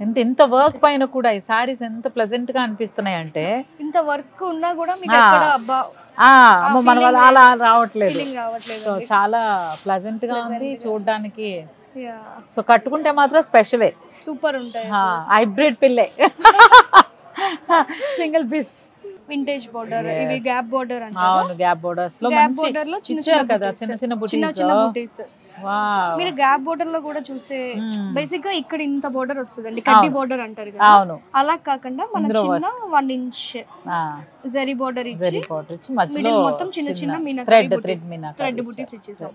ఇంత వర్క్ పైన కూడా ఈ సారీస్ ఎంత ప్లెజెంట్ గా అనిపిస్తున్నాయి అంటే, ఇంత వర్క్ ఉన్నా కూడా మీకు ఎక్కడ అబ్బా మన వాళ్ళు అలా రావట్లేదు. ఫీలింగ్ రావట్లేదు. సో చాలా ప్లెజెంట్ గా ఉంది చూడడానికి. సో కట్టుకుంటే మాత్రం స్పెషలే, సూపర్ ఉంటాయి. హైబ్రిడ్ పిల్లే. సింగిల్ పీస్ వింటేజ్ బోర్డర్, ఇవి గ్యాప్ బోర్డర్ అంటారు. అవును, గ్యాప్ బోర్డర్స్ లో గ్యాప్ బోర్డర్ లో ఇచ్చారు కదా చిన్న చిన్న బుటీస్. మీరు గ్యాప్ బోర్డర్ లో కూడా చూస్తే బేసిక్ గా ఇక్కడ ఇంత బోర్డర్ వస్తుందండి, కడ్డీ బోర్డర్ అంటారు కదా. అవును, అలా కాకుండా మన చిన్న 1 ఇంచ్ జరీ బోర్డర్ ఇచ్చి మధ్యలో మొత్తం చిన్న చిన్న థ్రెడ్ బుటీస్ ఇచ్చేసాం.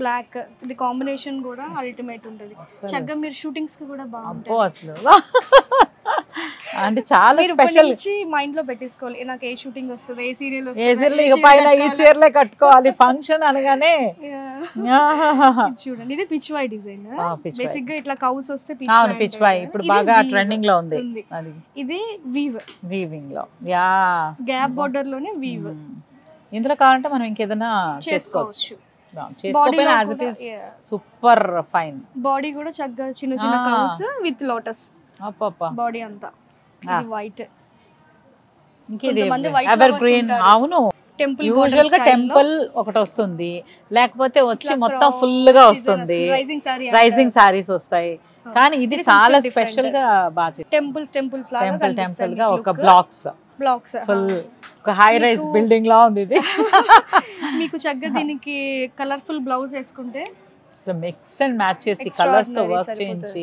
బ్లాక్ ఇది కాంబినేషన్ కూడా అల్టిమేట్ ఉంటది. చక్కగా మీరు షూటింగ్స్ కి కూడా బాగుంటుంది అసలు. అంటే చాలా స్పెషల్ మైండ్ లో పెట్టేసుకోవాలి, నాకు ఏ షూటింగ్ వస్తుంది, ఏ సీరియల్ వస్తుంది, ఈ చీరలే కట్టుకోవాలి ఫంక్షన్ అనగానే. చూడండి ఇది పిచ్ వై డిజైన్. బేసిక్ గా ఇట్లా కౌస్ వస్తే పిచ్ వై ఇప్పుడు బాగా ట్రెండింగ్ లో ఉంది. ఇది వీవింగ్ లో గ్యాప్ బోర్డర్ లోనే వీవ్. ఇందులో కావాలంటే మనం ఇంకేదైనా చేసుకోవచ్చు. Super fine. బాడీ కూడా చక్కగా చిన్న చిన్న కర్వ్స్ విత్ లోటస్ బాడీ అంతా. ఇది వైట్, ఎవర్ గ్రీన్. అవును, యూజువల్ గా టెంపుల్ ఒకటి వస్తుంది, లేకపోతే వచ్చి మొత్తం ఫుల్ గా వస్తుంది, రైజింగ్ సారీస్ వస్తాయి. కానీ ఇది చాలా స్పెషల్ గా బాగా టెంపుల్స్ లాగా టెంపుల్ గా ఒక బ్లాక్స్ ఫుల్ ఒక హై రైజ్ బిల్డింగ్ లా ఉంది ఇది. మీకు చక్కగా దీనికి కలర్ఫుల్ బ్లౌజ్ వేసుకుంటే మిక్స్ అండ్ మ్యాచ్ చేసి కలర్స్ తో వర్క్ చేయించి